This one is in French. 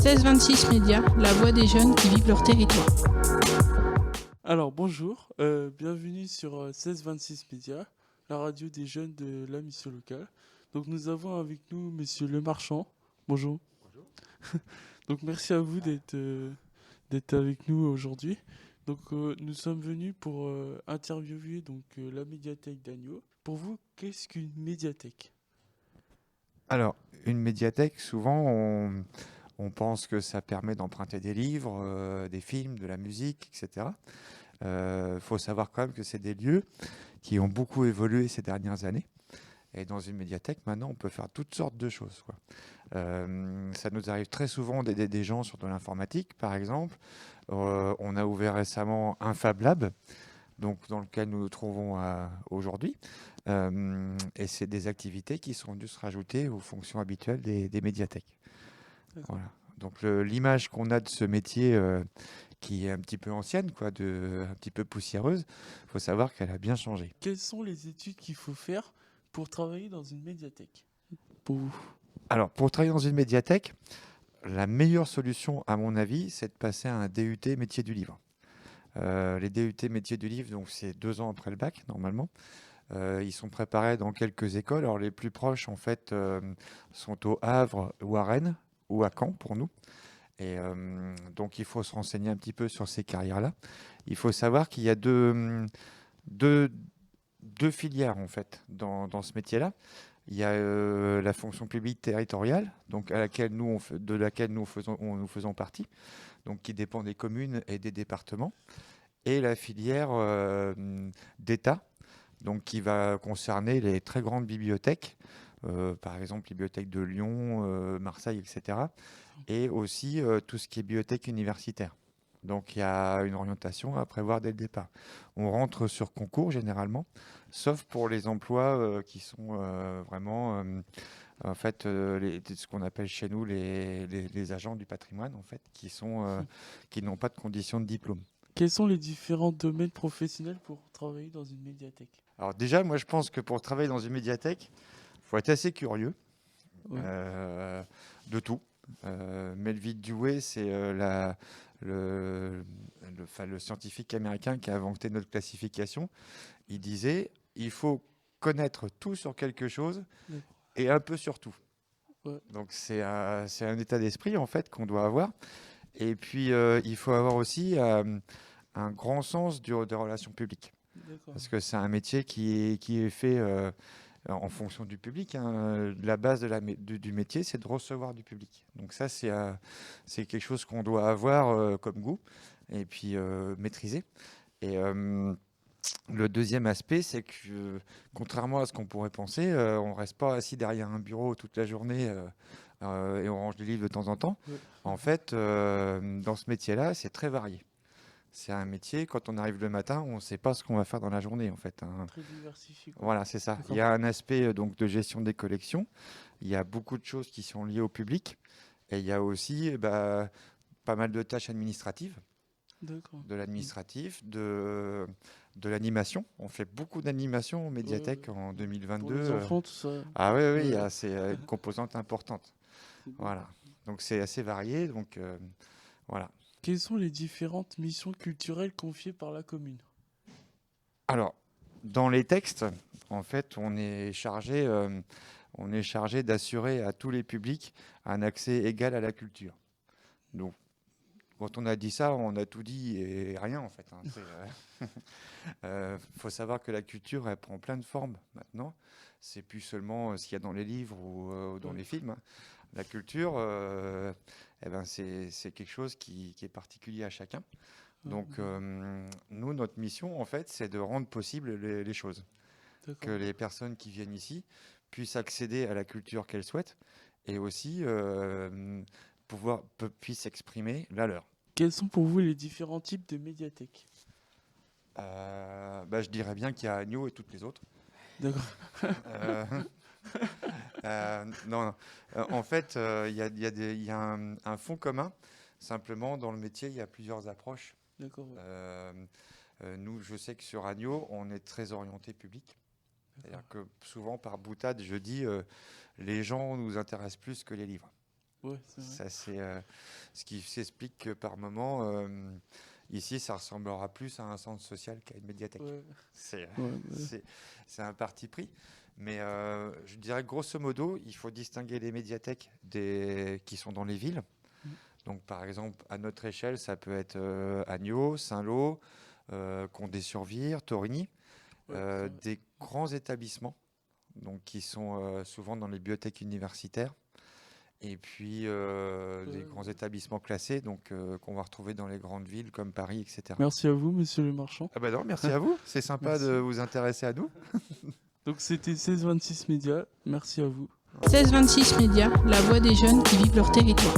1626 Médias, la voix des jeunes qui vivent leur territoire. Alors bonjour, bienvenue sur 1626 Médias, la radio des jeunes de la mission locale. Donc nous avons avec nous Monsieur Le Marchand. Bonjour. Bonjour. Donc merci à vous d'être avec nous aujourd'hui. Donc nous sommes venus pour interviewer la médiathèque d'Agneaux. Pour vous, qu'est-ce qu'une médiathèque? Alors, une médiathèque, souvent, on pense que ça permet d'emprunter des livres, des films, de la musique, etc. Faut savoir quand même que c'est des lieux qui ont beaucoup évolué ces dernières années. Et dans une médiathèque, maintenant, on peut faire toutes sortes de choses, quoi. Ça nous arrive très souvent d'aider des gens sur de l'informatique, par exemple. On a ouvert récemment un Fab Lab, donc dans lequel nous nous trouvons aujourd'hui. Et c'est des activités qui sont venues se rajouter aux fonctions habituelles des médiathèques. D'accord. Voilà. Donc l'image qu'on a de ce métier qui est un petit peu ancienne, un petit peu poussiéreuse, il faut savoir qu'elle a bien changé. Quelles sont les études qu'il faut faire pour travailler dans une médiathèque? Pour vous. Alors, pour travailler dans une médiathèque, la meilleure solution, à mon avis, c'est de passer à un DUT métier du livre. Les DUT métiers du livre, donc c'est 2 ans après le bac, normalement. Ils sont préparés dans quelques écoles. Alors, les plus proches, en fait, sont au Havre ou à Rennes ou à Caen pour nous. Et donc, il faut se renseigner un petit peu sur ces carrières-là. Il faut savoir qu'il y a deux filières, en fait, dans ce métier-là. Il y a la fonction publique territoriale, donc de laquelle nous faisons partie, donc qui dépend des communes et des départements, et la filière d'État, donc qui va concerner les très grandes bibliothèques, par exemple les bibliothèques de Lyon, Marseille, etc., et aussi tout ce qui est bibliothèque universitaire. Donc il y a une orientation à prévoir dès le départ. On rentre sur concours généralement, sauf pour les emplois qui sont vraiment, en fait, ce qu'on appelle chez nous les agents du patrimoine, en fait, qui n'ont pas de condition de diplôme. Quels sont les différents domaines professionnels pour travailler dans une médiathèque? Alors déjà, moi je pense que pour travailler dans une médiathèque, il faut être assez curieux Ouais. de tout. Melville Dewey, c'est le scientifique américain qui a inventé notre classification. Il disait, il faut connaître tout sur quelque chose D'accord. et un peu sur tout. Ouais. Donc c'est un état d'esprit en fait qu'on doit avoir. Et puis il faut avoir aussi un grand sens des relations publiques. D'accord. Parce que c'est un métier qui est fait en fonction du public. La base du métier, c'est de recevoir du public. Donc ça, c'est quelque chose qu'on doit avoir comme goût et puis maîtriser. Et le deuxième aspect, c'est que contrairement à ce qu'on pourrait penser, on ne reste pas assis derrière un bureau toute la journée et on range des livres de temps en temps. Ouais. En fait, dans ce métier-là, c'est très varié. C'est un métier, quand on arrive le matin, on ne sait pas ce qu'on va faire dans la journée, en fait. Très diversifié, quoi. Voilà, c'est ça. D'accord. Il y a un aspect donc de gestion des collections. Il y a beaucoup de choses qui sont liées au public. Et il y a aussi pas mal de tâches administratives, D'accord. de l'administratif, de l'animation. On fait beaucoup d'animation aux médiathèques en Pour 2022. les enfants, tout ça. Ah oui, oui, Ouais. c'est une composante importante. C'est bien. Voilà. Donc c'est assez varié. Donc voilà. Quelles sont les différentes missions culturelles confiées par la commune? Alors, dans les textes, en fait, on est chargé d'assurer à tous les publics un accès égal à la culture. Donc, quand on a dit ça, on a tout dit et rien en fait. Faut savoir que la culture, elle prend plein de formes maintenant. C'est plus seulement ce qu'il y a dans les livres ou dans Ouais. les films, hein. La culture, c'est quelque chose qui est particulier à chacun. Donc, nous, notre mission, en fait, c'est de rendre possible les choses. D'accord. Que les personnes qui viennent ici puissent accéder à la culture qu'elles souhaitent et aussi puissent exprimer la leur. Quels sont pour vous les différents types de médiathèques? Je dirais bien qu'il y a Agneaux et toutes les autres. D'accord. Non. En fait, il y a un fond commun. Simplement, dans le métier, il y a plusieurs approches. D'accord. Ouais. Nous, je sais que sur Agneaux, on est très orienté public. C'est-à-dire que souvent, par boutade, je dis les gens nous intéressent plus que les livres. Ouais, c'est vrai. Ça, c'est ce qui s'explique que par moment, ici, ça ressemblera plus à un centre social qu'à une médiathèque. Ouais. C'est Ouais, c'est un parti pris. Mais je dirais que grosso modo, il faut distinguer les médiathèques qui sont dans les villes. Mm. Donc, par exemple, à notre échelle, ça peut être Agneaux, Saint-Lô, Condé-sur-Vire, Torigny, ouais, c'est vrai. des grands établissements donc, qui sont souvent dans les bibliothèques universitaires. Et puis des grands établissements classés donc, qu'on va retrouver dans les grandes villes comme Paris, etc. Merci à vous, monsieur le marchand. Ah bah non, merci à vous. C'est sympa Merci. de vous intéresser à nous. Donc c'était 1626 Médias. Merci à vous. 1626 Médias, la voix des jeunes qui vivent leur territoire.